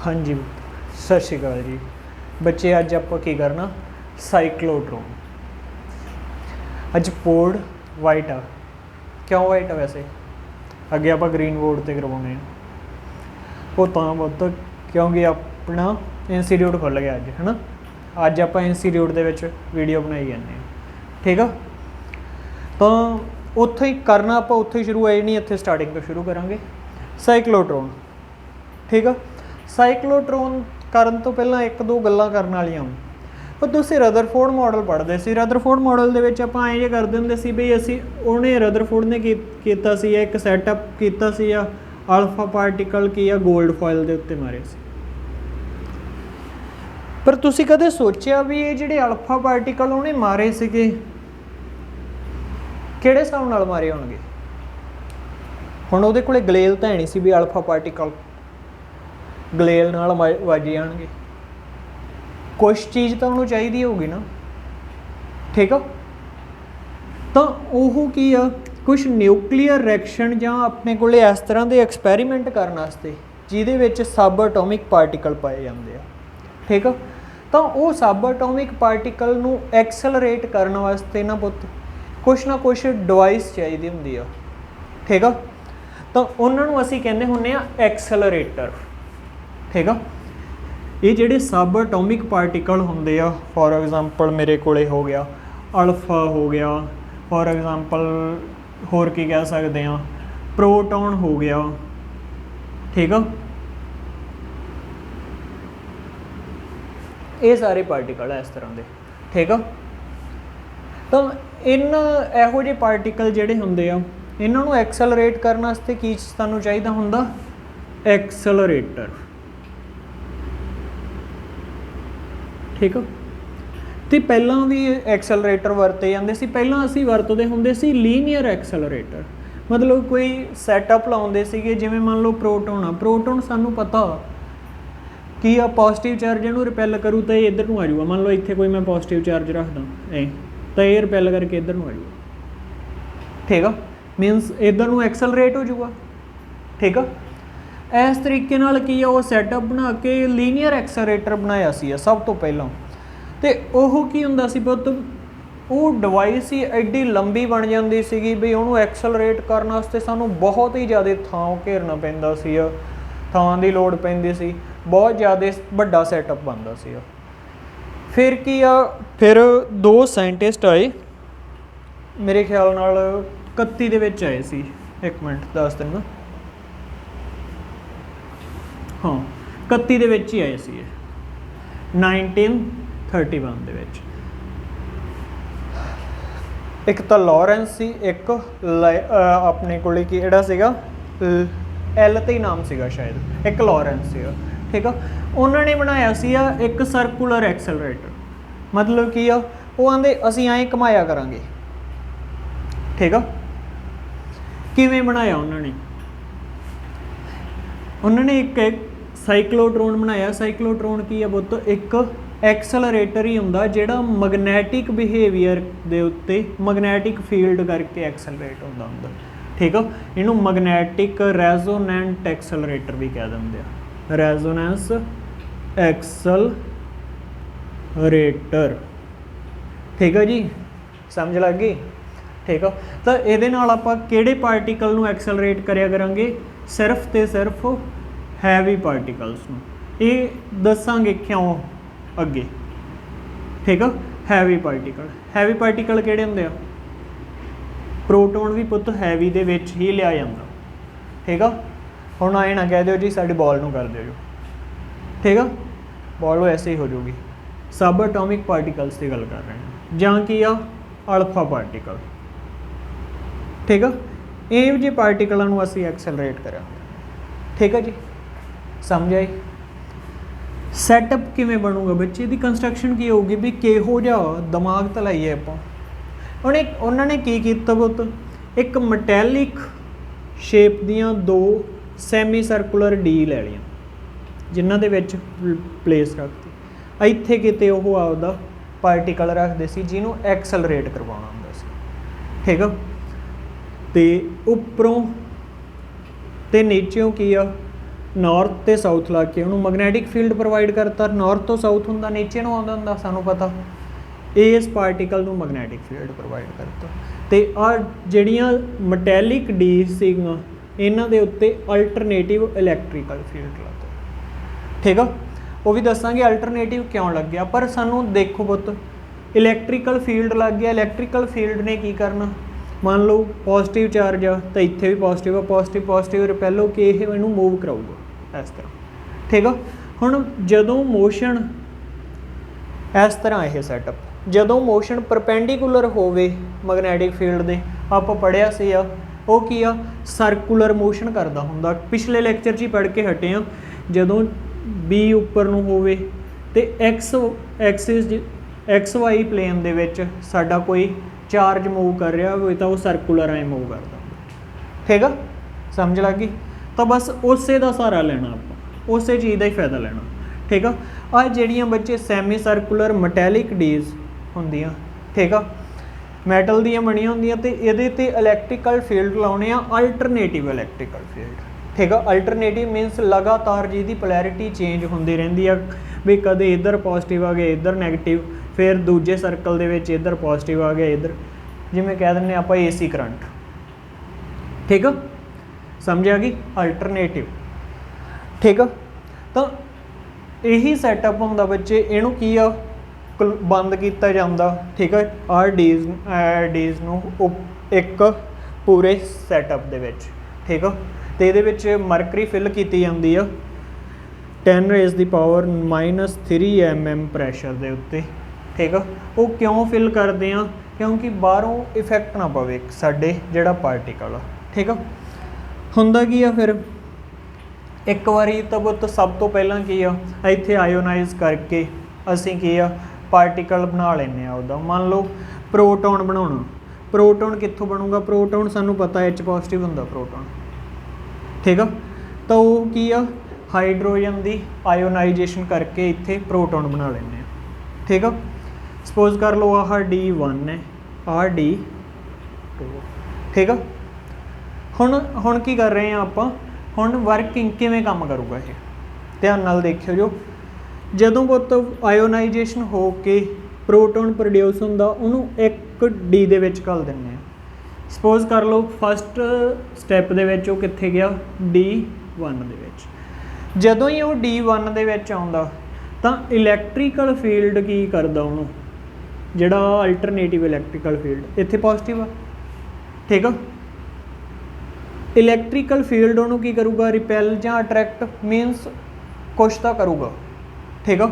हाँ जी सत श्री अकाल जी बच्चे। अज आप की करना साइक्लोट्रॉन। अज बोर्ड वाइट आ, क्यों वाइट आ? वैसे अगे आप ग्रीन बोर्ड पर करवाने वो तो बहुत क्योंकि अपना इंस्टीट्यूट खुल गया अज, है ना। अज आप इंस्टीट्यूट के वीडियो बनाई जाने, ठीक है। तो उत्थे ही करना, आप उत्थे ही शुरू है नहीं, इतने स्टार्टिंग तो शुरू करांगे। साइक्लोट्रॉन, ठीक है। साइक्लोट्रॉन करन तो पहला एक दो गल्लां करन वालियां। पर तुसीं रदरफोर्ड मॉडल पढ़दे सी, रदरफोर्ड मॉडल दे विच आपां एं करदे हुंदे सी बई असीं उहने रदरफोर्ड ने कीता सी एक सैटअप कीता सी अल्फा पार्टिकल की गोल्ड फॉयल दे उत्ते मारे सी। पर तुसीं कदे सोचिया भी ये जिहड़े अल्फा पार्टिकल उहने मारे सीगे किहड़े हिसाब नाल मारे होणगे? हुण उहदे कोले गलेल तां है नहीं सी भी अल्फा पार्टिकल गलेल नाल वज जाणगे। कुछ चीज़ तो उन्होंने चाहिए होगी ना, ठीक है। तो वह की आ कुछ न्यूक्लीयर रिएक्शन जां अपने कोले इस तरह के एक्सपैरीमेंट करने वास्ते जिहदे विच सब एटॉमिक पार्टिकल पाए जाते हैं, ठीक है। तो वो सब एटॉमिक पार्टिकल नूं एक्सलरेट करने वास्ते ना पुत कुछ ना कुछ डिवाइस चाहिए होंदी आ, ठीक है। तो उन्होंने असीं कहंदे हुंदे आ एक्सलरेटर, ठीक है। ये जिहड़े सब एटॉमिक पार्टिकल होंदे आ, फॉर एग्जांपल मेरे कोले हो गया अल्फा हो गया, फॉर एग्जांपल होर की कह सकते हैं प्रोटॉन हो गया, ठीक है। ये सारे पार्टिकल है इस तरह के, ठीक है। तो इहो ਜਿਹੇ पार्टिकल ਜਿਹੜੇ ਹੁੰਦੇ ਆ ਇਹਨਾਂ ਨੂੰ एक्सलरेट ਕਰਨ ਵਾਸਤੇ ਕੀ ਸਾਨੂੰ ਚਾਹੀਦਾ ਹੁੰਦਾ? एक्सलरेटर, ठीक है। तो पहला भी एक्सलरेटर वरते जाते सी। पहला असी वरतते होंदे सी लीनियर एक्सलरेटर, मतलब कोई सैटअप लाउंदे सीगे जिवें मान लो प्रोटोन आ। प्रोटोन सानू पता कि आ पॉजिटिव चार्ज इहनूं रिपैल करूँ तो ये इधर नूं आ जाऊगा। मान लो इत्थे कोई मैं पॉजिटिव चार्ज रखदा ए तो ये रिपैल करके इधर नूं आ जाऊगा, ठीक है। मीनस इधर नूं एक्सलरेट हो जाऊगा, ठीक है। इस तरीके नाल की आ वो सैटअप बना के लीनियर एक्सलरेटर बनाया सी सब तो पहला। तो वह की हुंदा सी पुत, वो डिवाइस ही एड्डी लंबी बन जाती सी भी उन्होंने एक्सलरेट करने वास्ते सानू बहुत ही ज़्यादा थां घेरना पैंदा सी, थां की लोड़ पैंदी सी, बहुत ज़्यादा वड्डा सैटअप बनता सी। फिर की आ, फिर दो साइंटिस्ट आए मेरे ख्याल नाल 31 दे विच आए सी, एक मिनट दस दिन, हाँ 31 दे विच ही आए सी 1931 दे विच। एक तो लॉरेंस सी, एक अपने कोले की जिहड़ा सीगा एल ते ही नाम सीगा शायद, एक लॉरेंस सीगा, ठीक है। उन्होंने बनाया सी एक सर्कुलर एक्सलरेटर, मतलब की आ वो आंदे असीं ऐं घुमाया करांगे, ठीक है। किवें बनाया उन्होंने? उन्होंने एक साइक्लोट्रॉन बनाया। साइक्लोट्रॉन की है बुत एक एक्सलरेटर ही हुंदा जिहड़ा मैगनैटिक बिहेवियर दे उत्ते मैगनैटिक फील्ड करके एक्सलरेट हुंदा, ठीक है। इहनूं मैगनैटिक रेजोनेंट एक्सलरेटर भी कह दिंदे आ, रेजोनेंस एक्सलरेटर, ठीक है जी, समझ लग गई, ठीक है। तो ये आप किहड़े पार्टिकल नूं एक्सलरेट करिया करांगे? सिर्फ तो सिर्फ हैवी पार्टिकल्स नूं। ये दसांगे क्यों अगे, ठीक है। हैवी पार्टिकल किहड़े हुंदे आ? प्रोटोन भी पुत हैवी दे विच ही लिया जांदा, ठीक है। हुण आए ना कह दिओ जी साडी बॉल नूं कर दिओ, ठीक है। बॉल ऐसे ही हो जाऊगी। सब एटॉमिक पार्टिकल्स की गल कर रहे हैं, जां की आ अल्फा पार्टिकल, ठीक है। इहो ਜਿਹੇ पार्टिकलों नूं असीं एक्सलरेट करांगे, ठीक है जी, समझ आई? सैटअप किवें बनूगा बच्चे? दी कंस्ट्रक्शन की होगी भी किहो जिहा दिमाग तो लाइए आपां। उन्होंने की कीता पुत, एक मैटैलिक शेप दियां दो सैमी सर्कुलर डी लै लियां जिन्हां दे विच प्लेस रखती। इत्थे किते ओह आपदा पार्टिकल रखते सी जिन्हों एक्सलरेट करवाउणा हुंदा सी, ठीक है। तो उपरों तो नीचों की आ ਨੌਰਥ ਤੇ ਸਾਊਥ ਲਾ ਕੇ ਉਹਨੂੰ ਮੈਗਨੈਟਿਕ ਫੀਲਡ ਪ੍ਰੋਵਾਈਡ ਕਰਤਾ। ਨੌਰਥ ਤੋਂ ਸਾਊਥ ਹੁੰਦਾ, ਨੀਚੇ ਨੂੰ ਆਉਂਦਾ ਹੁੰਦਾ, ਸਾਨੂੰ ਪਤਾ। ਇਸ ਪਾਰਟੀਕਲ ਨੂੰ ਮੈਗਨੈਟਿਕ ਫੀਲਡ ਪ੍ਰੋਵਾਈਡ ਕਰਤਾ। ਤੇ ਆ ਜਿਹੜੀਆਂ ਮੈਟੈਲਿਕ ਡੀ ਸੀਗੀਆਂ ਇਹਨਾਂ ਦੇ ਉੱਤੇ ਅਲਟਰਨੇਟਿਵ ਇਲੈਕਟ੍ਰੀਕਲ ਫੀਲਡ ਲੱਗਦਾ। ਠੀਕ ਆ, ਉਹ ਵੀ ਦੱਸਾਂਗੇ ਅਲਟਰਨੇਟਿਵ ਕਿਉਂ ਲੱਗਿਆ। ਪਰ ਸਾਨੂੰ ਦੇਖੋ ਪੁੱਤ, ਇਲੈਕਟ੍ਰੀਕਲ ਫੀਲਡ ਲੱਗ ਗਿਆ। ਇਲੈਕਟ੍ਰੀਕਲ ਫੀਲਡ ਨੇ ਕੀ ਕਰਨਾ, ਮੰਨ ਲਓ ਪੋਜ਼ਿਟਿਵ ਚਾਰਜ ਆ ਤਾਂ ਇੱਥੇ ਵੀ ਪੋਜ਼ਿਟਿਵ ਆ, ਪੋਜ਼ਿਟਿਵ ਪੋਜ਼ਿਟਿਵ ਰਿਪੈਲ ਹੋ ਕੇ ਇਹ ਇਹਨੂੰ ਮੂਵ ਕਰਾਊਗਾ ਇਸ ਤਰ੍ਹਾਂ। ਠੀਕ ਆ, ਹੁਣ ਜਦੋਂ ਮੋਸ਼ਨ ਇਸ ਤਰ੍ਹਾਂ ਇਹ ਸੈਟਅਪ, ਜਦੋਂ ਮੋਸ਼ਨ ਪਰਪੈਂਡੀਕੂਲਰ ਹੋਵੇ ਮੈਗਨੈਟਿਕ ਫੀਲਡ ਦੇ, ਆਪਾਂ ਪੜ੍ਹਿਆ ਸੀ ਆ ਉਹ ਕੀ ਆ, ਸਰਕੂਲਰ ਮੋਸ਼ਨ ਕਰਦਾ ਹੁੰਦਾ। ਪਿਛਲੇ ਲੈਕਚਰ 'ਚ ਹੀ ਪੜ੍ਹ ਕੇ ਹਟੇ ਆ, ਜਦੋਂ ਬੀ ਉੱਪਰ ਨੂੰ ਹੋਵੇ ਤੇ ਐਕਸ ਵਾਈ ਪਲੇਨ ਦੇ ਵਿੱਚ ਸਾਡਾ ਕੋਈ ਚਾਰਜ ਮੂਵ ਕਰ ਰਿਹਾ ਹੋਵੇ ਤਾਂ ਉਹ ਸਰਕੂਲਰ ਐ ਮੂਵ ਕਰਦਾ। ਠੀਕ ਆ, ਸਮਝ ਲੱਗ ਗਈ। ਤਾਂ ਬਸ ਉਸੇ ਦਾ ਸਹਾਰਾ ਲੈਣਾ ਆਪਾਂ, ਉਸੇ ਚੀਜ਼ ਦਾ ਹੀ ਫਾਇਦਾ ਲੈਣਾ। ਠੀਕ ਆ, ਆਹ ਜਿਹੜੀਆਂ ਬੱਚੇ ਸੈਮੀ ਸਰਕੂਲਰ ਮੈਟੈਲਿਕ ਡੀਜ਼ ਹੁੰਦੀਆਂ, ਠੀਕ ਆ, ਮੈਟਲ ਦੀਆਂ ਬਣੀਆਂ ਹੁੰਦੀਆਂ ਤੇ ਇਹਦੇ ਤੇ ਇਲੈਕਟ੍ਰੀਕਲ ਫੀਲਡ ਲਾਉਣੇ ਆ, ਅਲਟਰਨੇਟਿਵ ਇਲੈਕਟ੍ਰੀਕਲ ਫੀਲਡ। ਠੀਕ ਆ, ਅਲਟਰਨੇਟਿਵ ਮੀਨਸ ਲਗਾਤਾਰ ਜਿਹਦੀ ਪੋਲੈਰਿਟੀ ਚੇਂਜ ਹੁੰਦੀ ਰਹਿੰਦੀ ਆ, ਵੀ ਕਦੇ ਇੱਧਰ ਪੋਜ਼ਿਟਿਵ ਆ ਗਿਆ, ਇੱਧਰ ਨੈਗੇਟਿਵ, ਫਿਰ ਦੂਜੇ ਸਰਕਲ ਦੇ ਵਿੱਚ ਇੱਧਰ ਪੋਜ਼ਿਟਿਵ ਆ ਗਿਆ, ਇੱਧਰ, ਜਿਵੇਂ ਕਹਿ ਦਿੰਦੇ ਆਪਾਂ AC ਕਰੰਟ। ਠੀਕ ਆ, ਸਮਝ ਆ ਗਈ, ਅਲਟਰਨੇਟਿਵ। ਠੀਕ ਆ, ਤਾਂ ਇਹੀ ਸੈਟਅਪ ਹੁੰਦਾ ਬੱਚੇ, ਇਹਨੂੰ ਕੀ ਆ, ਬੰਦ ਕੀਤਾ ਜਾਂਦਾ। ਠੀਕ ਹੈ, ਆਹ ਡੀਜ਼ ਨੂੰ ਇੱਕ ਪੂਰੇ ਸੈਟਅਪ ਦੇ ਵਿੱਚ। ਠੀਕ ਆ, ਤੇ ਇਹਦੇ ਵਿੱਚ ਮਰਕਰੀ ਫਿਲ ਕੀਤੀ ਜਾਂਦੀ ਆ 10 ਰੇਜ਼ ਦੀ ਪਾਵਰ -3 mm ਪ੍ਰੈਸ਼ਰ ਦੇ ਉੱਤੇ। ਠੀਕ ਆ, ਉਹ ਕਿਉਂ ਫਿਲ ਕਰਦੇ ਆ, ਕਿਉਂਕਿ ਬਾਹਰੋਂ ਇਫੈਕਟ ਨਾ ਪਵੇ ਸਾਡੇ ਜਿਹੜਾ ਪਾਰਟੀਕਲ ਆ। ਠੀਕ ਆ, ਹੁੰਦਾ ਕੀ ਆ ਫਿਰ, ਇੱਕ ਵਾਰੀ ਤਾਂ ਪੁੱਤ ਸਭ ਤੋਂ ਪਹਿਲਾਂ ਕੀ ਆ, ਇੱਥੇ ਆਇਓਨਾਈਜ਼ ਕਰਕੇ ਅਸੀਂ ਕੀ ਆ, ਪਾਰਟੀਕਲ ਬਣਾ ਲੈਂਦੇ ਆ ਉਹਦਾ। ਮੰਨ ਲਓ ਪ੍ਰੋਟੋਨ ਬਣਾਉਣਾ, ਪ੍ਰੋਟੋਨ ਕਿੱਥੋਂ ਬਣੂਗਾ, ਪ੍ਰੋਟੋਨ ਸਾਨੂੰ ਪਤਾ H ਪੋਜ਼ਿਟਿਵ ਹੁੰਦਾ ਪ੍ਰੋਟੋਨ। ਠੀਕ ਆ, ਤਾਂ ਉਹ ਕੀ ਆ, ਹਾਈਡਰੋਜਨ ਦੀ ਆਇਓਨਾਈਜੇਸ਼ਨ ਕਰਕੇ ਇੱਥੇ ਪ੍ਰੋਟੋਨ ਬਣਾ ਲੈਂਦੇ ਆ। ਠੀਕ ਆ, ਸਪੋਜ਼ ਕਰ ਲਓ ਆਹ D1 ਹੈ, ਆਹ D2। ਠੀਕ ਆ, ਹੁਣ ਕੀ ਕਰ ਰਹੇ ਆ ਆਪਾਂ, ਹੁਣ ਵਰਕਿੰਗ ਕਿਵੇਂ ਕੰਮ ਕਰੂਗਾ ਇਹ, ਧਿਆਨ ਨਾਲ ਦੇਖਿਓ ਜੋ। ਜਦੋਂ ਪੁੱਤ ਆਇਓਨਾਈਜੇਸ਼ਨ ਹੋ ਕੇ ਪ੍ਰੋਟੋਨ ਪ੍ਰੋਡਿਊਸ ਹੁੰਦਾ, ਉਹਨੂੰ ਇੱਕ D ਦੇ ਵਿੱਚ ਘੱਲ ਦਿੰਦੇ ਆ। ਸਪੋਜ਼ ਕਰ ਲਓ ਫਸਟ ਸਟੈਪ ਦੇ ਵਿੱਚ ਉਹ ਕਿੱਥੇ ਗਿਆ, D1 ਦੇ ਵਿੱਚ। ਜਦੋਂ ਹੀ ਉਹ D1 ਦੇ ਵਿੱਚ ਆਉਂਦਾ ਤਾਂ ਇਲੈਕਟ੍ਰੀਕਲ ਫੀਲਡ ਕੀ ਕਰਦਾ ਉਹਨੂੰ, ਜਿਹੜਾ ਅਲਟਰਨੇਟਿਵ ਇਲੈਕਟ੍ਰੀਕਲ ਫੀਲਡ ਇੱਥੇ ਪੋਜ਼ਿਟਿਵ ਆ। ਠੀਕ ਆ, ਇਲੈਕਟ੍ਰੀਕਲ ਫੀਲਡ ਉਹਨੂੰ ਕੀ ਕਰੂਗਾ, ਰਿਪੈਲ ਜਾਂ ਅਟਰੈਕਟ, ਮੀਨਸ ਕੁਛ ਤਾਂ ਕਰੂਗਾ। ਠੀਕ ਆ,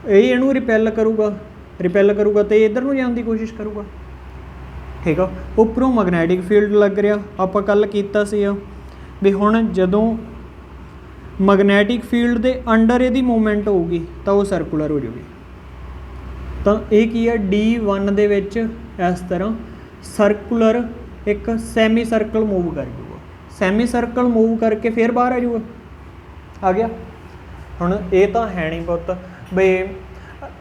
ਇਹ ਇਹਨੂੰ ਰਿਪੈਲ ਕਰੂਗਾ ਤੇ ਇੱਧਰ ਨੂੰ ਜਾਣ ਦੀ ਕੋਸ਼ਿਸ਼ ਕਰੂਗਾ। ਠੀਕ ਆ, ਉੱਪਰੋਂ ਮੈਗਨੈਟਿਕ ਫੀਲਡ ਲੱਗ ਰਿਹਾ। ਆਪਾਂ ਕੱਲ ਕੀਤਾ ਸੀ ਵੀ ਹੁਣ ਜਦੋਂ ਮੈਗਨੈਟਿਕ ਫੀਲਡ ਦੇ ਅੰਡਰ ਇਹਦੀ ਮੂਵਮੈਂਟ ਹੋਊਗੀ ਤਾਂ ਉਹ ਸਰਕੂਲਰ ਹੋ ਜਾਊਗੀ। ਤਾਂ ਇਹ ਕੀ ਆ, D1 ਦੇ ਵਿੱਚ ਇਸ ਤਰ੍ਹਾਂ ਸਰਕੂਲਰ ਇੱਕ ਸੈਮੀ ਸਰਕਲ ਮੂਵ ਕਰ ਜਾਊਗਾ। ਸੈਮੀ ਸਰਕਲ ਮੂਵ ਕਰਕੇ ਫਿਰ ਬਾਹਰ ਆ ਜਾਊਗਾ। ਆ ਗਿਆ। ਹੁਣ ਇਹ ਤਾਂ ਹੈ ਨਹੀਂ ਪੁੱਤ ਬਈ,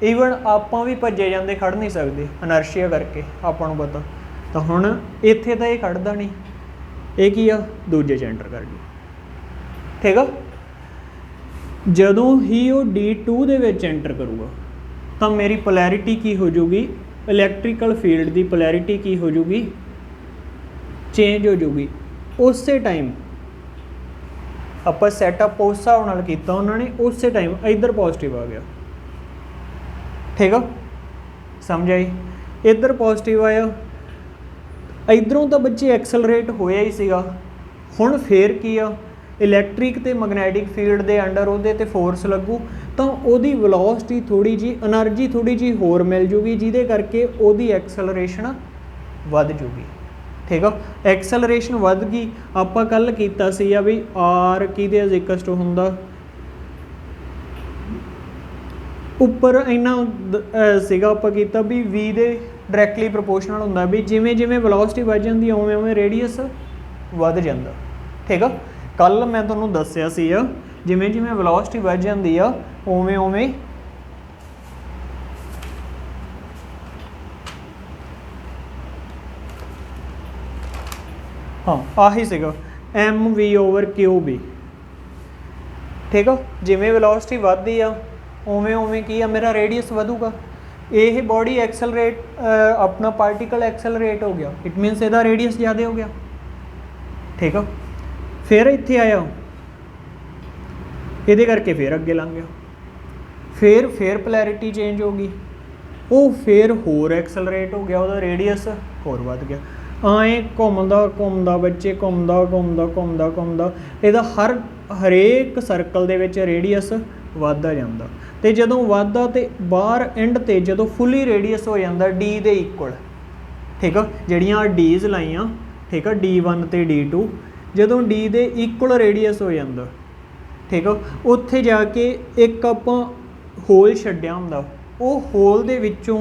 ਈਵਨ ਆਪਾਂ ਵੀ ਭੱਜੇ ਜਾਂਦੇ, ਖੜ੍ਹ ਨਹੀਂ ਸਕਦੇ ਇਨਰਸ਼ੀਆ ਕਰਕੇ, ਆਪਾਂ ਨੂੰ ਪਤਾ। ਤਾਂ ਹੁਣ ਇੱਥੇ ਤਾਂ ਇਹ ਖੜ੍ਹਦਾ ਨਹੀਂ, ਇਹ ਕੀ ਆ, ਦੂਜੇ 'ਚ ਐਂਟਰ ਕਰ ਜਾਊ। ਠੀਕ ਆ, ਜਦੋਂ ਹੀ ਉਹ D2 ਦੇ ਵਿੱਚ ਐਂਟਰ ਕਰੂਗਾ ਤਾਂ ਮੇਰੀ ਪੋਲੈਰਿਟੀ ਕੀ ਹੋ ਜਾਊਗੀ, ਇਲੈਕਟ੍ਰੀਕਲ ਫੀਲਡ ਦੀ ਪੋਲੈਰਿਟੀ ਕੀ ਹੋ ਜਾਊਗੀ, ਚੇਂਜ ਹੋ ਜਾਊਗੀ। ਉਸੇ ਟਾਈਮ ਆਪਾਂ ਸੈਟਅਪ ਉਸ ਹਿਸਾਬ ਨਾਲ ਕੀਤਾ ਉਹਨਾਂ ਨੇ, ਉਸੇ ਟਾਈਮ ਇੱਧਰ ਪੋਜ਼ਿਟਿਵ ਆ ਗਿਆ। ਠੀਕ ਆ, ਸਮਝ ਆਈ। ਇੱਧਰ ਪੋਜ਼ਿਟਿਵ ਆਇਆ, ਇੱਧਰੋਂ ਤਾਂ ਬੱਚੇ ਐਕਸਲਰੇਟ ਹੋਇਆ ਹੀ ਸੀਗਾ। ਹੁਣ ਫੇਰ ਕੀ ਆ, ਇਲੈਕਟ੍ਰਿਕ ਤੇ ਮੈਗਨੈਟਿਕ ਫੀਲਡ ਦੇ ਅੰਡਰ ਉਹਦੇ ਤੇ ਫੋਰਸ ਲੱਗੂ ਤਾਂ ਉਹਦੀ ਵੈਲੋਸਿਟੀ ਥੋੜ੍ਹੀ ਜਿਹੀ, એનર્ਜੀ ਥੋੜ੍ਹੀ ਜਿਹੀ ਹੋਰ ਮਿਲ ਜੂਗੀ, ਜਿਹਦੇ ਕਰਕੇ ਉਹਦੀ ਐਕਸਲਰੇਸ਼ਨ ਵੱਧ ਜੂਗੀ। ਠੀਕ ਆ, ਐਕਸਲਰੇਸ਼ਨ ਵੱਧ ਗਈ। ਆਪਾਂ ਕੱਲ ਕੀਤਾ ਸੀ ਆ ਵੀ ਆਰ ਕਿਹਦੇ ਇਕੁਅਲ ਟੂ ਹੁੰਦਾ, ਉੱਪਰ ਇੰਨਾ ਸੀਗਾ ਆਪਾਂ ਕੀਤਾ ਵੀ V ਦੇ ਡਾਇਰੈਕਟਲੀ ਪ੍ਰੋਪੋਰਸ਼ਨਲ ਹੁੰਦਾ, ਵੀ ਜਿਵੇਂ ਜਿਵੇਂ ਵੈਲੋਸਿਟੀ ਵੱਧ ਜਾਂਦੀ ਆ ਉਵੇਂ ਉਵੇਂ ਰੇਡੀਅਸ ਵੱਧ ਜਾਂਦਾ। ਠੀਕ ਆ, ਕੱਲ ਮੈਂ ਤੁਹਾਨੂੰ ਦੱਸਿਆ ਸੀ ਆ, ਜਿਵੇਂ ਜਿਵੇਂ ਵੈਲੋਸਿਟੀ ਵੱਧ ਜਾਂਦੀ ਆ ਉਵੇਂ ਉਵੇਂ ਹਾਂ ਆਹੀ ਸੀਗਾ MV/QB। ठीक है। जिमें वेलोसिटी वधदी आ उवें उवें की आ मेरा रेडियस वधूगा। ये बॉडी एक्सलरेट अपना पार्टिकल एक्सलरेट हो गया, इट मीनस इसका रेडियस ज़्यादा हो गया। ठीक है। फिर इत्थे आया ये करके फिर अगे लंघ गया, फिर पोलैरिटी चेंज हो गई, वो फिर होर एक्सलरेट हो गया, वह रेडियस होर वध गया। आए घूमदा घूमदा बच्चे घूमदा घूमदा घूमदा घूमदा इहदा हरेक सर्कल दे विच रेडियस वधदा जांदा, ते जदों वधदा ते बाहर एंड ते जदों फुली रेडियस हो जांदा डी दे इक्वल। ठीक है। जिहड़ियां डीज लाइयां, ठीक है, D1 ते D2 जदों डी दे इक्वल रेडियस हो जांदा, ठीक है, उत्थे जाके एक आपां होल छड्डिया हुंदा, ਉਹ ਹੋਲ ਦੇ ਵਿੱਚੋਂ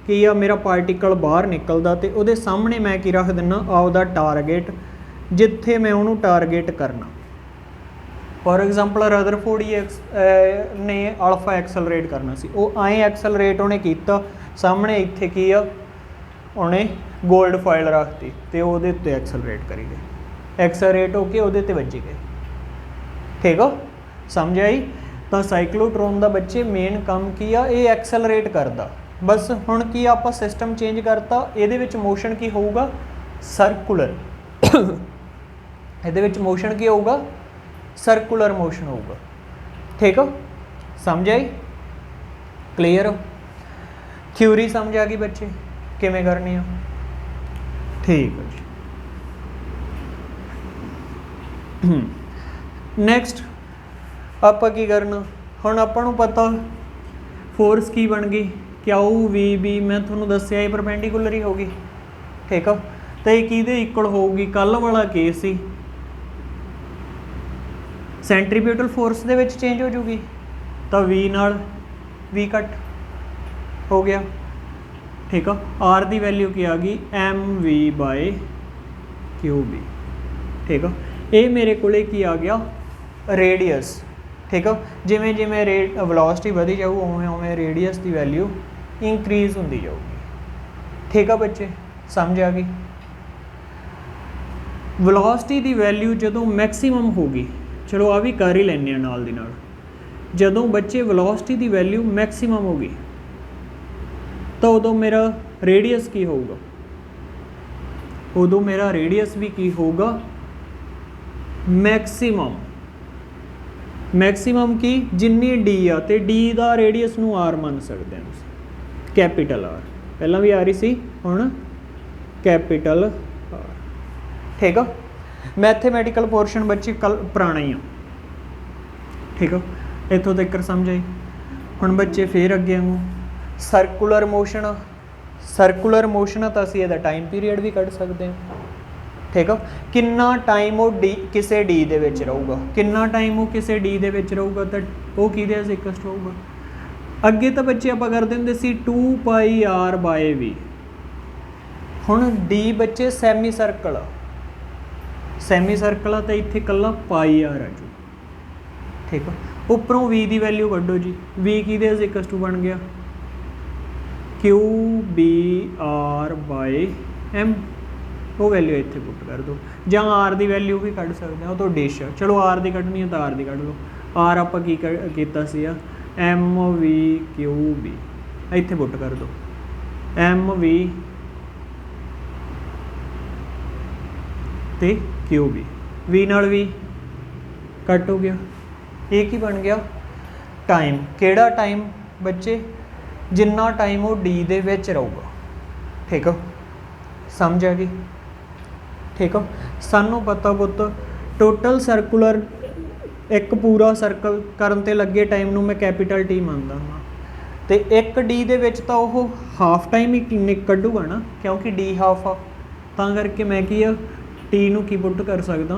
ਕੀ ਆ ਮੇਰਾ ਪਾਰਟੀਕਲ ਬਾਹਰ ਨਿਕਲਦਾ ਤੇ ਉਹਦੇ ਸਾਹਮਣੇ ਮੈਂ ਕੀ ਰੱਖ ਦਿੰਦਾ ਆਪਦਾ ਟਾਰਗੇਟ, ਜਿੱਥੇ ਮੈਂ ਉਹਨੂੰ ਟਾਰਗੇਟ ਕਰਨਾ। ਫੋਰ ਐਗਜ਼ਾਮਪਲ ਰਦਰਫੋਰਡ ਨੇ ਅਲਫਾ ਐਕਸਲਰੇਟ ਕਰਨਾ ਸੀ, ਉਹ ਐਂ ਐਕਸਲਰੇਟ ਉਹਨੇ ਕੀਤਾ, ਸਾਹਮਣੇ ਇੱਥੇ ਕੀ ਆ ਉਹਨੇ ਗੋਲਡ ਫਾਇਲ ਰੱਖਤੀ ਤੇ ਉਹਦੇ ਉੱਤੇ ਐਕਸਲਰੇਟ ਕਰੀ ਗਏ, ਐਕਸਲਰੇਟ ਹੋ ਕੇ ਉਹਦੇ ਤੇ ਵੱਜੀ ਗਏ। ਠੀਕ ਆ, ਸਮਝ ਆਈ? ਤਾਂ ਸਾਈਕਲੋਟਰੋਨ ਦਾ ਬੱਚੇ ਮੇਨ ਕੰਮ ਕੀ ਆ, ਇਹ ਐਕਸਲਰੇਟ ਕਰਦਾ। ਬਸ ਹੁਣ ਕੀ ਆਪਾਂ ਸਿਸਟਮ ਚੇਂਜ ਕਰਤਾ, ਇਹਦੇ ਵਿੱਚ ਮੋਸ਼ਨ ਕੀ ਹੋਊਗਾ, ਸਰਕੂਲਰ। ਇਹਦੇ ਵਿੱਚ ਮੋਸ਼ਨ ਕੀ ਹੋਊਗਾ, ਸਰਕੂਲਰ ਮੋਸ਼ਨ ਹੋਊਗਾ। ਠੀਕ ਆ, ਸਮਝ ਆਈ? ਕਲੀਅਰ? ਥਿਊਰੀ ਸਮਝ ਆ ਗਈ ਬੱਚੇ ਕਿਵੇਂ ਕਰਨੀ ਆ? ਠੀਕ ਹੈ ਜੀ। ਨੈਕਸਟ ਆਪਾਂ ਕੀ ਕਰਨਾ, ਹੁਣ ਆਪਾਂ ਨੂੰ ਪਤਾ ਫੋਰਸ ਕੀ ਬਣ ਗਈ, ਕਿਊ ਵੀ ਬੀ, ਮੈਂ ਤੁਹਾਨੂੰ ਦੱਸਿਆ ਇਹ ਪਰਪੈਂਡੀਕੂਲਰ ਹੀ ਹੋਗੀ। ਠੀਕ ਆ, ਤੇ ਇਹ ਕਿਹਦੇ ਇਕੁਅਲ ਹੋਊਗੀ, ਕੱਲ੍ਹ ਵਾਲਾ ਕੇਸ ਸੀ ਸੈਂਟਰੀਪੀਟਲ ਫੋਰਸ ਦੇ ਵਿੱਚ ਚੇਂਜ ਹੋ ਜੂਗੀ, ਤਾਂ ਵੀ ਨਾਲ ਵੀ ਕੱਟ ਹੋ ਗਿਆ। ਠੀਕ ਆ, ਆਰ ਦੀ ਵੈਲਿਊ ਕੀ ਆ ਗਈ, mv/qb। ਠੀਕ ਆ, ਇਹ ਮੇਰੇ ਕੋਲੇ ਕੀ ਆ ਗਿਆ, ਰੇਡੀਅਸ। ठीक है, जिमें जिमें वेलोसिटी वधी जाऊ उवें उवें रेडियस की वैल्यू इंक्रीज होती जाऊगी। ठीक है बच्चे, समझ आ गई? वेलोसिटी की वैल्यू जदों मैक्सीमम होगी, चलो आ भी कर ही लैने नाल दी नाल, जदों बच्चे वेलोसिटी की वैल्यू मैक्सीमम होगी तो उदों मेरा रेडियस की होगा, उदों मेरा रेडियस भी की होगा मैक्सीमम। मैक्सीमम की जिन्नी डी आ ते डी का रेडियस नू आर मान सकते हैं, कैपिटल आर, पहला भी आ रही सी हुण कैपिटल आर। ठीक है, मैथेमैटिकल पोर्शन बच्चे कल पुराना ही आ। ठीक है, इत्थों तक समझ आई? हुण बच्चे फिर अगे आऊँ, सर्कुलर मोशन, सर्कुलर मोशन तो असीं इहदा टाइम पीरीयड भी कढ सकते हैं। ठीक है, कितना टाइम वो डी किसी डी दे विच रहूगा, कितना टाइम वो किसी डी दे विच रहूगा, तो वो किहदे इक्वल होऊगा। अगे तो बच्चे आपां करदे हुंदे सी 2πr/v। हुण डी बच्चे सैमी सर्कल आ, सैमी सर्कल आ तो इत्थे कल्ला पाई आर आ जू। ठीक है, उपरों v की वैल्यू कड्डो जी, v किहदे इक्वल बन गया, qbr/m। वो वैल्यू इत्थे पुट कर दो, जां आर की वैल्यू भी कढ़ सकते हैं, वो तो डिश। चलो आर की कढ़नी है तो आर की कढ़ लो। आर आपां की कीता सीगा, mv/qb, इत्थे पुट कर दो mv ते qb, v नाल v कट हो गया। ये की बन गया, टाइम। केड़ा टाइम बच्चे, जिन्ना टाइम वो डी दे विच रहूगा। ठीक है, समझ आ गई? ठीक है, सानू पता पुत टोटल सर्कुलर एक पूरा सर्कल करन ते लगे टाइम नू मैं कैपिटल टी मानदा हाँ, तो एक डी दे विच तां ओह हाफ टाइम ही कड्डूगा ना, क्योंकि डी हाफ आ, तां करके मैं की टी नू की पुट कर सकदा,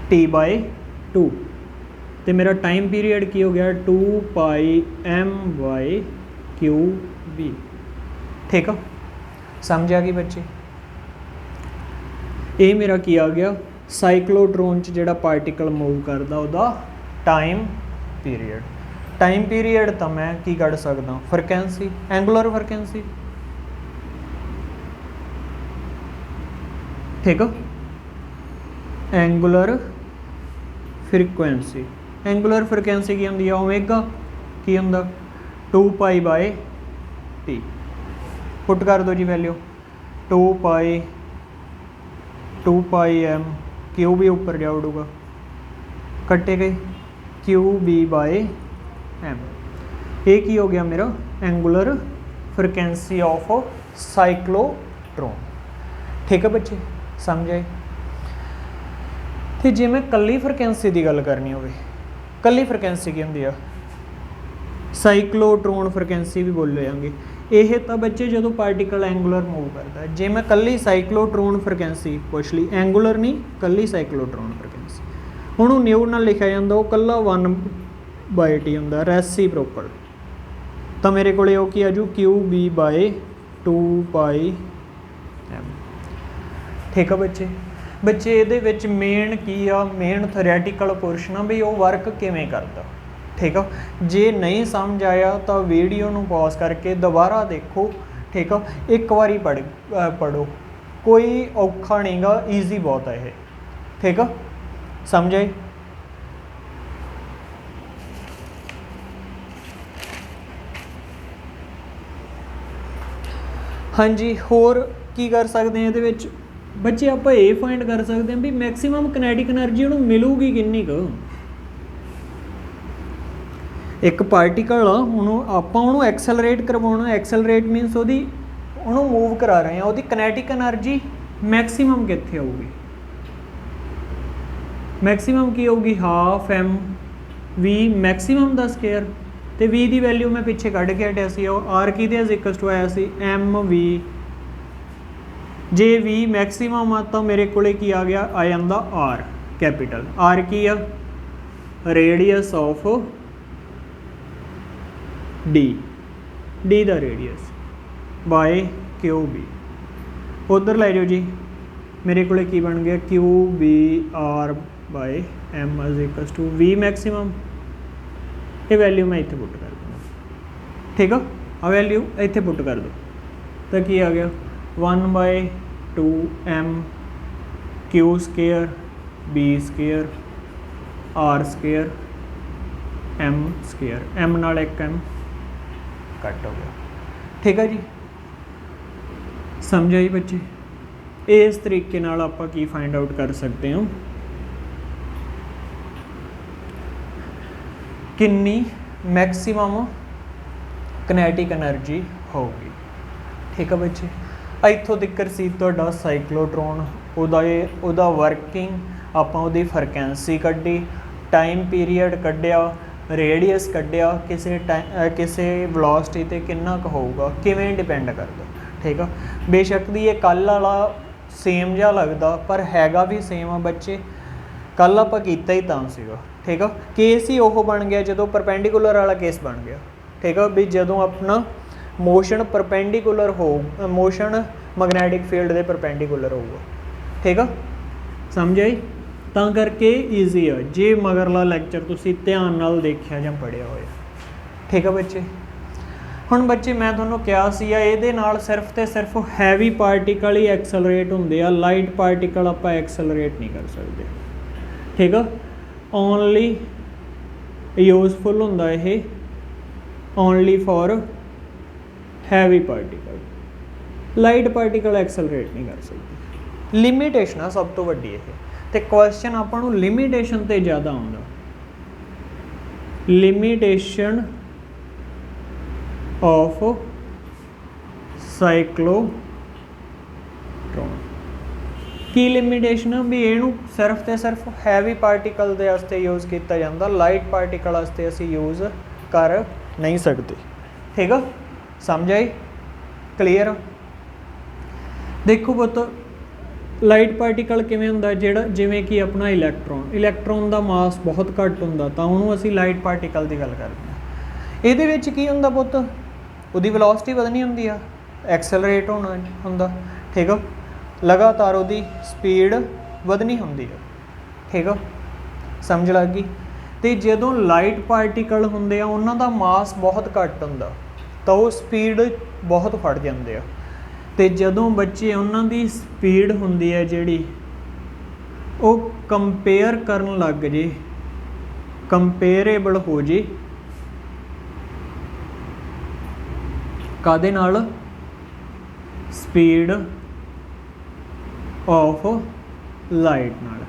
t/2, तो मेरा टाइम पीरीयड की हो गया 2πm/qb। ठीक है, समझ आ गई बच्चे? ये मेरा की आ गया साइक्लोट्रॉन च जिहड़ा पार्टिकल मूव करदा उहदा टाइम पीरीयड। टाइम पीरीयड तो मैं की कढ़ सकदा, फ्रीक्वेंसी, एंगुलर फ्रीक्वेंसी। ठीक है, एंगुलर फ्रीकुएंसी। एंगुलर फ्रीकुएंसी की होंदी है ओमेगा की होंदा 2 पाई बाय टी। पुट कर दो जी वैल्यू 2 पाई एम क्यू भी ऊपर जा उड़ूगा कटे गए क्यू बी बाय एम। ये की हो गया मेरा एंगुलर फ्रीकुएंसी ऑफ साइक्लोट्रॉन। ठीक है बच्चे समझ आए। तो जे मैं कली फ्रीकुएंसी की गल करनी हो, कली फ्रीकुएंसी की होंदी है साइक्लोट्रॉन फ्रीकुएंसी भी बोले जाएंगे। यह तो बच्चे जो पार्टिकल एंगुलर मूव करता है, जे मैं कली साइक्लोट्रॉन फ्रीकुएंसी पुछ ली, एंगुलर नहीं कली साइक्लोट्रॉन फ्रीकुएंसी, उन्होंने न्यू नाल लिखा जाता वो कला 1/t होंदा रेसिप्रोकल। तो मेरे को की आजू क्यू बी बाय 2 पाई एम। ठीक है बच्चे। बच्चे ये मेन की आ, मेन थोरैटिकल पोर्शन आ भी वो वर्क किवें करता। ठीक है, जे नहीं समझ आया तो वीडियो नूं पॉज करके दोबारा देखो। ठीक है, एक बारी पढ़ो, कोई औखा नहीं गा, ईजी बहुत है ये। ठीक है समझ आए। हाँ जी, होर की कर सकते हैं ये बच्चे, आप ये फाइंड कर सकते हैं भी मैक्सीमम किनेटिक एनर्जी उन्होंने मिलूगी किन्नी क। एक पार्टिकल आप एक्सलरेट करवाना, एक्सलरेट मीनस उन्होंने मूव करा रहे हैं, वो किनेटिक एनर्जी मैक्सीमम कित्थे आऊगी? मैक्सीमम की होगी हाफ एम वी मैक्सीमम का स्केयर। तो वी की वैल्यू मैं पिछे कढ़ के हटिया सी, आर की इक्वल्स टू आया सी एम वी। जे वी मैक्सीमम आ तो मेरे को आ गया आ जाता आर कैपिटल। आर की आ रेडियस ऑफ डी दा रेडियस बाय क्यू बी। उधर लै जाओ जी, मेरे को बन गया Q B R by M is equals to V maximum. ये वैल्यू मैं इत्थे पुट कर दूँगा। ठीक है, आ वैल्यू इत्थे पुट कर दो तो की आ गया 1/2 M Q square B square R square M square. M नाल एक एम कट हो गया। ठीक है जी, समझ आई बच्चे। इस तरीके नाल आपां की फाइंड आउट कर सकते हो किन्नी मैक्सीमम किनेटिक एनर्जी होगी। ठीक है बच्चे, इत्थों तक सी तुहाडा साइक्लोट्रॉन, उहदा वर्किंग, आपां उहदी फ्रीकुएंसी कड्ढी, टाइम पीरीयड कड्ढिया, रेडियस कड्ढिया, किसी वेलोसिटी ते किन्ना क होऊगा किवें डिपेंड करदा। ठीक है, बेशक दी ये कल वाला सेम जिहा लगदा पर हैगा भी सेम आ बच्चे। कल आपां कीता ही तां सीगा। ठीक है, केस ही वो बन गया जो परपेंडिकुलर वाला केस बन गया। ठीक है, भी जो अपना मोशन परपेंडिकुलर हो, मोशन मैगनैटिक फील्ड के परपेंडिकुलर होगा। ठीक है, समझ आई। तां करके ईजी है जे मगरला लैक्चर तुसी ध्यान नाल देखिया जां पढ़िया होया। ठीक है बच्चे, हुण बच्चे मैं तुहानूं कहा सी इहदे नाल सिर्फ ते सिर्फ हैवी पार्टिकल ही एक्सलरेट हुंदे आ, लाइट पार्टिकल आपां एक्सलरेट नहीं कर सकते। ठीक है, ओनली यूजफुल हुंदा ये only for heavy particle, light particle accelerate नहीं कर सकते। लिमिटेशन आ सब तो वड्डी ये, तो क्वेश्चन आपां नूं लिमिटेशन ते ज़्यादा आउंदा। लिमिटेशन ऑफ साइक्लोट्रॉन की लिमिटेशन भी इहनूं सिर्फ तो सिर्फ हैवी पार्टिकल दे वास्ते यूज़ किया जाता, लाइट पार्टिकल वास्ते असीं यूज़ कर नहीं सकते। ठीक है, समझ आई, क्लीयर। देखो पुत लाइट पार्टिकल किवें हुंदा, जिहड़ा जिवें कि अपना इलैक्ट्रॉन का मास बहुत घट हुंदा तां उहनूं असीं लाइट पार्टिकल की गल करदे हां। इहदे विच की हुंदा पुत, उहदी वेलोसिटी वधनी हुंदी आ, एक्सलरेट होना हुंदा। ठीक है, लगातार उहदी स्पीड वधनी हुंदी है। ठीक है, समझ लग गई। तो जदों लाइट पार्टिकल हुंदे आ उन्हां दा मास बहुत घट हुंदा तो वो स्पीड बहुत फड़ जाते हैं। तो जदों बच्चे उन्होंने स्पीड होंदी है जिहड़ी वो कंपेयर करन लग जे ਕੰਪੇਅਰੇਬਲ ਹੋ ਜੇ ਕਾਹਦੇ ਨਾਲ, ਸਪੀਡ ਆਫ ਲਾਈਟ ਨਾਲ,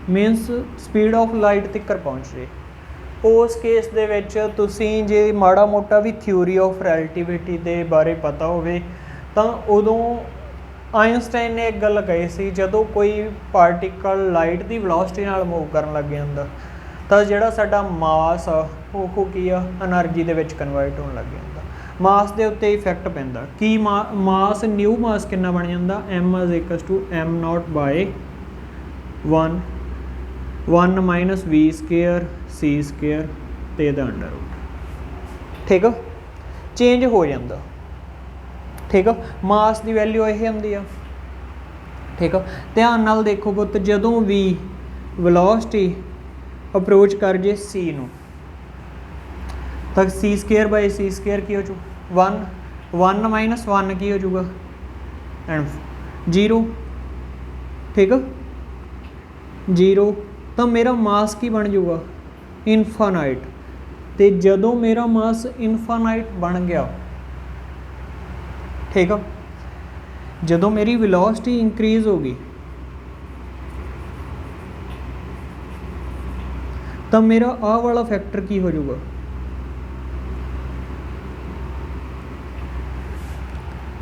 ਮੀਨਸ ਸਪੀਡ ਆਫ ਲਾਈਟ ਤੱਕ ਪਹੁੰਚ ਜੇ। ਉਸ ਕੇਸ ਦੇ ਵਿੱਚ ਤੁਸੀਂ ਜੇ ਮਾੜਾ ਮੋਟਾ ਵੀ ਥਿਊਰੀ ਆਫ ਰੈਲੇਟਿਵਿਟੀ ਦੇ ਬਾਰੇ ਪਤਾ ਹੋਵੇ ਤਾਂ ਉਦੋਂ ਆਇਨਸਟਾਈਨ ਨੇ ਇੱਕ ਗੱਲ ਕਹੀ ਸੀ, ਜਦੋਂ ਕੋਈ ਪਾਰਟੀਕਲ ਲਾਈਟ ਦੀ ਵੈਲੋਸਿਟੀ ਨਾਲ ਮੂਵ ਕਰਨ ਲੱਗ ਜਾਂਦਾ ਤਾਂ ਜਿਹੜਾ ਸਾਡਾ ਮਾਸ ਆ ਉਹ ਕੀ ਆ, એનર્ਜੀ ਦੇ ਵਿੱਚ ਕਨਵਰਟ ਹੋਣ ਲੱਗ ਜਾਂਦਾ। ਮਾਸ ਦੇ ਉੱਤੇ ਇਫੈਕਟ ਪੈਂਦਾ ਕੀ, ਮਾਸ ਨਿਊ ਮਾਸ ਕਿੰਨਾ ਬਣ ਜਾਂਦਾ, m = m0/1 1 - v² c² ਤੇ ਇਹਦਾ √ ਠੀਕ ਆ, ਚੇਂਜ ਹੋ ਜਾਂਦਾ। ਠੀਕ ਆ, ਮਾਸ ਦੀ ਵੈਲਿਊ ਇਹ ਹੁੰਦੀ ਆ। ਠੀਕ ਆ, ਧਿਆਨ ਨਾਲ ਦੇਖੋ ਪੁੱਤ, ਜਦੋਂ ਵੀ ਵੈਲੋਸਿਟੀ ਅਪਰੋਚ ਕਰ ਜੇ c ਨੂੰ ਤਾਂ c² ਕੀ ਹੋ ਜੂ, 1 1 - 1 ਕੀ ਹੋ ਜੂਗਾ, ਐਂਡ 0। ਠੀਕ ਆ, 0 ਤਾਂ ਮੇਰਾ ਮਾਸ ਕੀ ਬਣ ਜੂਗਾ, ਇਨਫਾਨਾਈਟ। ਤੇ ਜਦੋਂ ਮੇਰਾ ਮਾਸ ਇਨਫਾਨਾਈਟ ਬਣ ਗਿਆ, ਠੀਕ ਆ, ਜਦੋਂ ਮੇਰੀ ਵੈਲੋਸਿਟੀ ਇੰਕਰੀਜ਼ ਹੋ ਗਈ ਤਾਂ ਮੇਰਾ ਆਹ ਵਾਲਾ ਫੈਕਟਰ ਕੀ ਹੋ ਜਾਊਗਾ,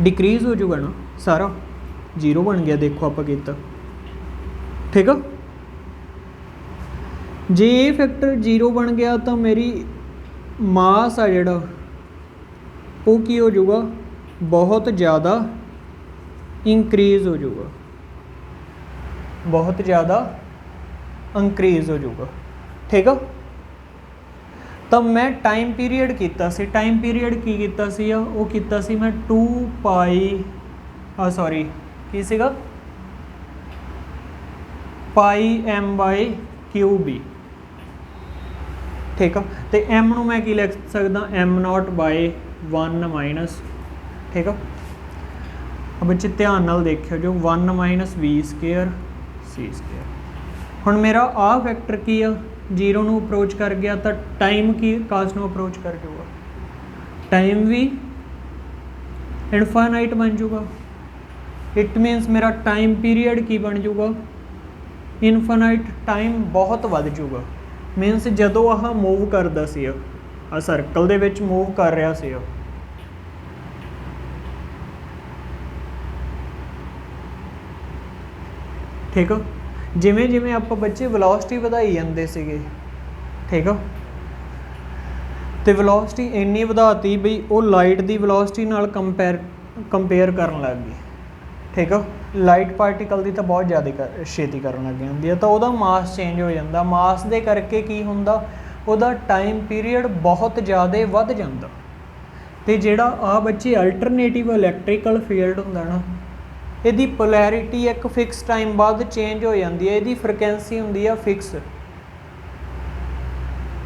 ਡਿਕਰੀਜ਼ ਹੋ ਜਾਊਗਾ ਨਾ, ਸਾਰਾ 0 ਬਣ ਗਿਆ। ਦੇਖੋ ਆਪਾਂ ਕੀਤਾ। ਠੀਕ ਆ, ਜੇ ਇਹ ਫੈਕਟਰ 0 ਬਣ ਗਿਆ ਤਾਂ ਮੇਰੀ ਮਾਸ ਆ ਜਿਹੜਾ ਉਹ ਕੀ ਹੋ ਜਾਊਗਾ, ਬਹੁਤ ਜ਼ਿਆਦਾ ਇੰਕਰੀਜ਼ ਹੋ ਜਾਊਗਾ, ਬਹੁਤ ਜ਼ਿਆਦਾ ਇੰਕਰੀਜ਼ ਹੋ ਜਾਊਗਾ। ਠੀਕ ਆ, ਤਾਂ ਮੈਂ ਟਾਈਮ ਪੀਰੀਅਡ ਕੀਤਾ ਸੀ, ਟਾਈਮ ਪੀਰੀਅਡ ਕੀ ਕੀਤਾ ਸੀ, ਉਹ ਕੀਤਾ ਸੀ ਮੈਂ 2π ਕੀ ਸੀਗਾ, πm/qb। ਠੀਕ ਆ, ਤੇ m ਨੂੰ ਮੈਂ ਕੀ ਲਿਖ ਸਕਦਾ, m0/1 - ਠੀਕ ਆ, ਬੱਚੇ ਧਿਆਨ ਨਾਲ ਦੇਖਿਓ ਜੋ 1 - v² c²। ਹੁਣ ਮੇਰਾ ਆਹ ਫੈਕਟਰ ਕੀ ਆ, 0 ਨੂੰ ਅਪਰੋਚ ਕਰ ਗਿਆ ਤਾਂ ਟਾਈਮ ਕੀ ਕਾਸ ਨੂੰ ਅਪਰੋਚ ਕਰ ਜਾਊਗਾ, ਟਾਈਮ ਵੀ ਇਨਫਾਈਨਾਈਟ ਬਣ ਜਾਊਗਾ। ਇਟ ਮੀਨਸ ਮੇਰਾ ਟਾਈਮ ਪੀਰੀਅਡ ਕੀ ਬਣ ਜਾਊਗਾ, ਇਨਫਾਈਨਾਈਟ, ਟਾਈਮ ਬਹੁਤ ਵੱਧ ਜਾਊਗਾ। ਮੀਨਸ ਜਦੋਂ ਆਹ ਮੂਵ ਕਰਦਾ ਸੀ, ਆਹ ਸਰਕਲ ਦੇ ਵਿੱਚ ਮੂਵ ਕਰ ਰਿਹਾ ਸੀ, ਠੀਕ ਆ, ਜਿਵੇਂ ਜਿਵੇਂ ਆਪਾਂ ਬੱਚੇ ਵੈਲੋਸਿਟੀ ਵਧਾਈ ਜਾਂਦੇ ਸੀਗੇ, ਠੀਕ ਆ, ਤੇ ਵੈਲੋਸਿਟੀ ਇੰਨੀ ਵਧਾਤੀ ਬਈ ਉਹ ਲਾਈਟ ਦੀ ਵੈਲੋਸਿਟੀ ਨਾਲ ਕੰਪੇਅਰ ਕਰਨ ਲੱਗ ਗਈ। ਠੀਕ ਆ, ਲਾਈਟ ਪਾਰਟੀਕਲ ਦੀ ਤਾਂ ਬਹੁਤ ਜ਼ਿਆਦਾ ਛੇਤੀ ਕਰਨ ਲੱਗ ਜਾਂਦੀ ਆ, ਤਾਂ ਉਹਦਾ ਮਾਸ ਚੇਂਜ ਹੋ ਜਾਂਦਾ। ਮਾਸ ਦੇ ਕਰਕੇ ਕੀ ਹੁੰਦਾ, ਉਹਦਾ ਟਾਈਮ ਪੀਰੀਅਡ ਬਹੁਤ ਜ਼ਿਆਦਾ ਵੱਧ ਜਾਂਦਾ। ਤੇ ਜਿਹੜਾ ਆ ਬੱਚੇ ਅਲਟਰਨੇਟਿਵ ਇਲੈਕਟ੍ਰੀਕਲ ਫੀਲਡ ਹੁੰਦਾ ਨਾ, ਇਹਦੀ ਪੋਲੈਰਿਟੀ ਇੱਕ ਫਿਕਸ ਟਾਈਮ ਬਾਅਦ ਚੇਂਜ ਹੋ ਜਾਂਦੀ ਹੈ, ਇਹਦੀ ਫ੍ਰੀਕੁਐਂਸੀ ਹੁੰਦੀ ਆ ਫਿਕਸ।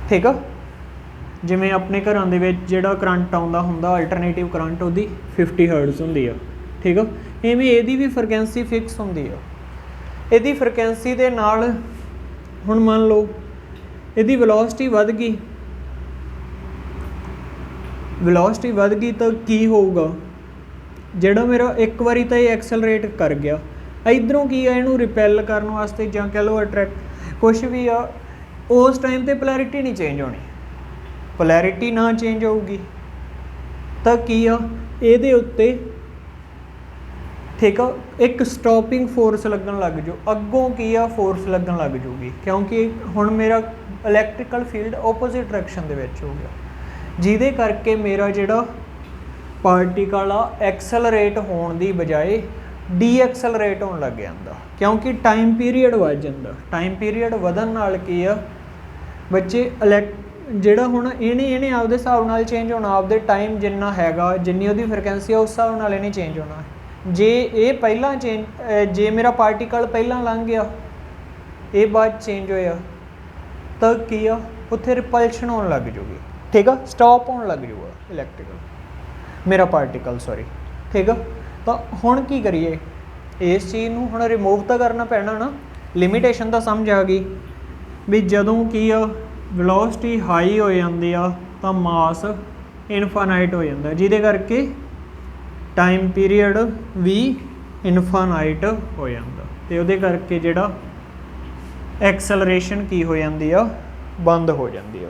ਠੀਕ ਆ, ਜਿਵੇਂ ਆਪਣੇ ਘਰਾਂ ਦੇ ਵਿੱਚ ਜਿਹੜਾ ਕਰੰਟ ਆਉਂਦਾ ਹੁੰਦਾ ਅਲਟਰਨੇਟਿਵ ਕਰੰਟ, ਉਹਦੀ 50 ਹਰਟਜ਼ ਹੁੰਦੀ ਆ। ਠੀਕ ਆ, ਇਵੇਂ ਇਹਦੀ ਵੀ ਫ੍ਰੀਕੁਐਂਸੀ ਫਿਕਸ ਹੁੰਦੀ ਆ। ਇਹਦੀ ਫ੍ਰੀਕੁਐਂਸੀ ਦੇ ਨਾਲ ਹੁਣ ਮੰਨ ਲਓ ਇਹਦੀ ਵੈਲੋਸਿਟੀ ਵੱਧ ਗਈ, ਵੈਲੋਸਿਟੀ ਵੱਧ ਗਈ ਤਾਂ ਕੀ ਹੋਊਗਾ, ਜਿਹੜਾ ਮੇਰਾ ਇੱਕ ਵਾਰੀ ਤਾਂ ਇਹ ਐਕਸਲਰੇਟ ਕਰ ਗਿਆ, ਇੱਧਰੋਂ ਕੀ ਆ, ਇਹਨੂੰ ਰਿਪੈਲ ਕਰਨ ਵਾਸਤੇ ਜਾਂ ਕਹਿ ਲਓ ਅਟਰੈਕਟ, ਕੁਛ ਵੀ ਆ, ਉਸ ਟਾਈਮ 'ਤੇ ਪੋਲੈਰਿਟੀ ਨਹੀਂ ਚੇਂਜ ਹੋਣੀ। ਪੋਲੈਰਿਟੀ ਨਾ ਚੇਂਜ ਹੋਊਗੀ ਤਾਂ ਕੀ ਆ, ਇਹਦੇ ਉੱਤੇ ਠੀਕ ਆ ਇੱਕ ਸਟੋਪਿੰਗ ਫੋਰਸ ਲੱਗਣ ਲੱਗ ਜਾਊ, ਅੱਗੋਂ ਕੀ ਆ ਫੋਰਸ ਲੱਗਣ ਲੱਗ ਜਾਊਗੀ, ਕਿਉਂਕਿ ਹੁਣ ਮੇਰਾ ਇਲੈਕਟ੍ਰੀਕਲ ਫੀਲਡ ਓਪੋਜ਼ਿਟ ਡਾਇਰੈਕਸ਼ਨ ਦੇ ਵਿੱਚ ਹੋ ਗਿਆ, ਜਿਹਦੇ ਕਰਕੇ ਮੇਰਾ ਜਿਹੜਾ ਪਾਰਟੀਕਲ ਆ ਐਕਸਲਰੇਟ ਹੋਣ ਦੀ ਬਜਾਏ ਡੀਐਕਸਲਰੇਟ ਹੋਣ ਲੱਗ ਜਾਂਦਾ, ਕਿਉਂਕਿ ਟਾਈਮ ਪੀਰੀਅਡ ਵੱਧ ਜਾਂਦਾ। ਟਾਈਮ ਪੀਰੀਅਡ ਵਧਣ ਨਾਲ ਕੀ ਆ ਬੱਚੇ, ਜਿਹੜਾ ਹੁਣ ਇਹਨੇ ਆਪਦੇ ਹਿਸਾਬ ਨਾਲ ਚੇਂਜ ਹੋਣਾ, ਆਪਦੇ ਟਾਈਮ ਜਿੰਨਾ ਹੈਗਾ, ਜਿੰਨੀ ਉਹਦੀ ਫ੍ਰੀਕੁਐਂਸੀ ਆ ਉਸ ਹਿਸਾਬ ਨਾਲ ਇਹਨੇ ਚੇਂਜ ਹੋਣਾ। ਜੇ ਇਹ ਪਹਿਲਾਂ ਜੇ ਮੇਰਾ ਪਾਰਟੀਕਲ ਪਹਿਲਾਂ ਲੰਘ ਗਿਆ, ਇਹ ਬਾਅਦ ਚੇਂਜ ਹੋਇਆ ਤਾਂ ਕੀ ਆ, ਉੱਥੇ ਰਿਪਲਸ਼ਨ ਹੋਣ ਲੱਗ ਜੂਗੀ। ਠੀਕ ਆ, ਸਟਾਪ ਹੋਣ ਲੱਗ ਜੂਗਾ ਇਲੈਕਟ੍ਰੀਕਲ ਮੇਰਾ ਪਾਰਟੀਕਲ, ਸੌਰੀ। ਠੀਕ ਆ, ਤਾਂ ਹੁਣ ਕੀ ਕਰੀਏ, ਇਸ ਚੀਜ਼ ਨੂੰ ਹੁਣ ਰਿਮੂਵ ਤਾਂ ਕਰਨਾ ਪੈਣਾ ਨਾ। ਲਿਮੀਟੇਸ਼ਨ ਤਾਂ ਸਮਝ ਆ ਗਈ ਵੀ ਜਦੋਂ ਕੀ ਆ, ਵੈਲੋਸਿਟੀ ਹਾਈ ਹੋ ਜਾਂਦੀ ਆ ਤਾਂ ਮਾਸ ਇਨਫਾਨਾਈਟ ਹੋ ਜਾਂਦਾ, ਜਿਹਦੇ ਕਰਕੇ ਟਾਈਮ ਪੀਰੀਅਡ ਵੀ ਇਨਫਾਨਾਈਟ ਹੋ ਜਾਂਦਾ, ਤੇ ਉਹਦੇ ਕਰਕੇ ਜਿਹੜਾ ਐਕਸਲਰੇਸ਼ਨ ਕੀ ਹੋ ਜਾਂਦੀ ਆ, ਬੰਦ ਹੋ ਜਾਂਦੀ ਆ।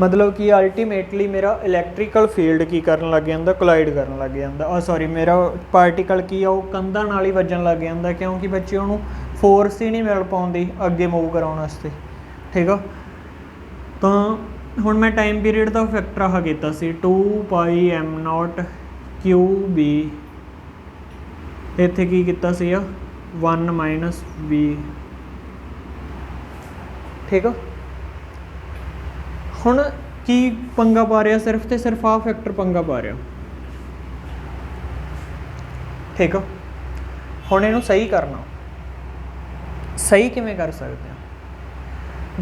मतलब कि अल्टीमेटली मेरा इलैक्ट्रिकल फील्ड की करन लग जाता, कोलाइड करन लग जाता, सॉरी मेरा पार्टिकल की आ कंधां नाल ही वजन लग जाता, क्योंकि बच्चे उन्होंने फोर्स ही नहीं मिल पाती अगे मूव कराउण वास्ते। ठीक है, तो हुण मैं टाइम पीरियड का फैक्टर आह कीता सी 2πm0 QB, इत्थे की कीता सी 1 - v। ठीक है, ਹੁਣ ਕੀ ਪੰਗਾ ਪਾ ਰਿਹਾ, ਸਿਰਫ ਤੇ ਸਿਰਫ ਆ ਫੈਕਟਰ ਪੰਗਾ ਪਾ ਰਿਹਾ। ਠੀਕ ਆ, ਹੁਣ ਇਹਨੂੰ ਸਹੀ ਕਰਨਾ, ਸਹੀ ਕਿਵੇਂ ਕਰ ਸਕਦੇ ਹਾਂ,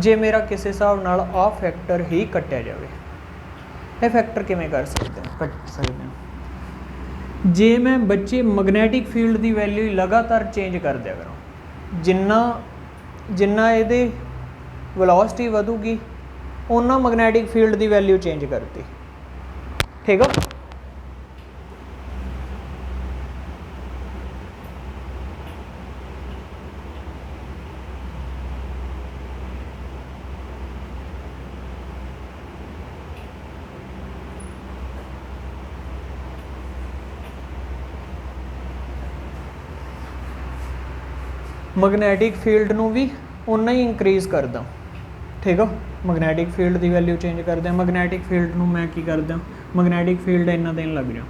ਜੇ ਮੇਰਾ ਕਿਸੇ ਹਿਸਾਬ ਨਾਲ ਆ ਫੈਕਟਰ ਹੀ ਕੱਟਿਆ ਜਾਵੇ। ਇਹ ਫੈਕਟਰ ਕਿਵੇਂ ਕਰ ਸਕਦੇ ਹਾਂ, ਕੱਟ ਸਕਦੇ ਹਾਂ, ਜੇ ਮੈਂ ਬੱਚੇ ਮੈਗਨੈਟਿਕ ਫੀਲਡ ਦੀ ਵੈਲਿਊ ਲਗਾਤਾਰ ਚੇਂਜ ਕਰ ਦਿਆ ਕਰਾਂ, ਜਿੰਨਾ ਇਹਦੇ ਵੈਲੋਸਿਟੀ ਵਧੂਗੀ ਉਹਨਾਂ ਮੈਗਨੈਟਿਕ ਫੀਲਡ ਦੀ ਵੈਲਿਊ ਚੇਂਜ ਕਰਤੀ। ਠੀਕ ਆ, ਮੈਗਨੈਟਿਕ ਫੀਲਡ ਨੂੰ ਵੀ ਉਨਾ ਹੀ ਇੰਕਰੀਜ਼ ਕਰਦਾ। ਠੀਕ ਆ, मैगनैटिक फील्ड की वैल्यू चेंज करते हैं, मैगनैटिक फील्ड में मैं की करदा, मैगनैटिक फील्ड इन्ना दिन लग जा,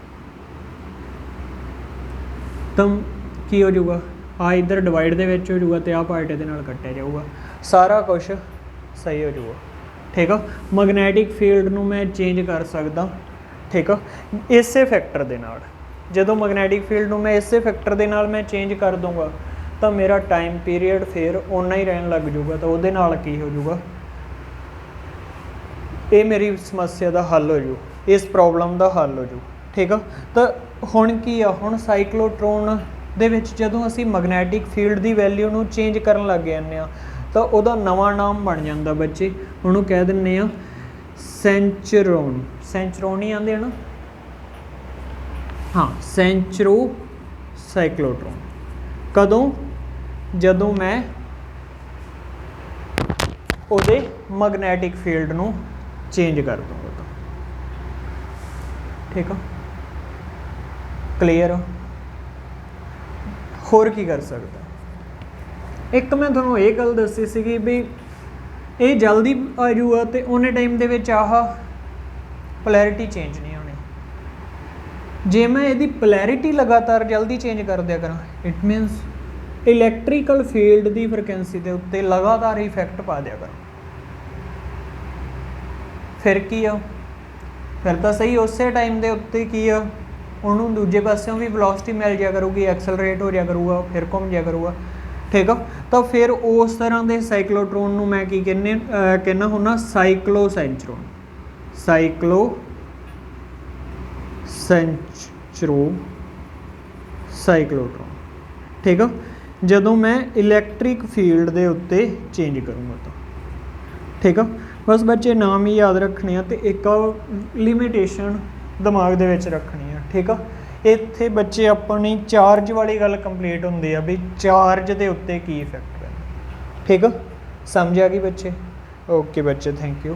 तो की हो जाऊगा, आ इधर डिवाइड दे विच हो जाऊगा, तो आ पार्ट दे नाल कट्टिया जाऊगा, सारा कुछ सही हो जाऊगा। ठीक है, मैगनैटिक फील्ड में मैं चेंज कर सकदा। ठीक है, इसे फैक्टर दे नाल, जदों मैगनैटिक फील्ड में मैं इसे फैक्टर दे नाल मैं चेंज कर दूँगा, तो मेरा टाइम पीरीयड फिर उन्ना ही रहन लग जाऊगा, तो उहदे नाल की हो जाऊगा, ये मेरी समस्या का हल हो जू, इस प्रॉब्लम का हल हो जू। ठीक है, तो हुण की आ, हुण साइक्लोट्रॉन दे विच जदों असीं मैगनैटिक फील्ड की वैल्यू नूं चेंज करन लग जांदे आ, तो उहदा नवां नाम बन जांदा, बच्चे उहनूं कह दिंदे आ सेंचरोन, सेंचरोन ही आंदे ना, हाँ सेंचरो साइक्लोट्रॉन। कदों, जदों मैं उहदे मैगनैटिक फील्ड नूं चेंज कर दूँगा। तो ठीक है, क्लीयर, होर की कर सकता। एक मैं तुहानूं ये गल दसी सी भी ये जल्दी आ जूगा, तो उन्ने टाइम दे विच आह पोलैरिटी चेंज नहीं होनी। जे मैं इहदी पोलैरिटी लगातार जल्दी चेंज कर दिया करा, इट मीनस इलैक्ट्रिकल फील्ड की फ्रिक्वेंसी के उत्ते लगातार इफैक्ट पा दिया करा, फिर की आ, फिर तो सही उस टाइम के उत्ते की आ, उन्होंने दूजे पासों भी वेलोसिटी मिल जाया करूगी, एक्सलरेट हो जाया करूगा, फिर घूम जाया करूगा। ठीक है, तो फिर उस तरह के साइक्लोट्रॉन नूं मैं की कहना हुन्ना साइक्लोसेंचरोन, साइक्लो सेंचरो साइक्लोट्रॉन। ठीक है, जदों मैं इलैक्ट्रिक फील्ड के उत्ते चेंज करूँगा। तो ठीक है, बस बच्चे नाम ही याद रखने, तो एक लिमिटेशन दिमाग दे विच रखनी है। ठीक है, इत्थे बच्चे अपनी चार्ज वाली गल कंप्लीट होंदी है भी चार्ज के उत्ते की इफैक्ट है। ठीक है, समझ आ गई बच्चे? ओके बच्चे, थैंक यू।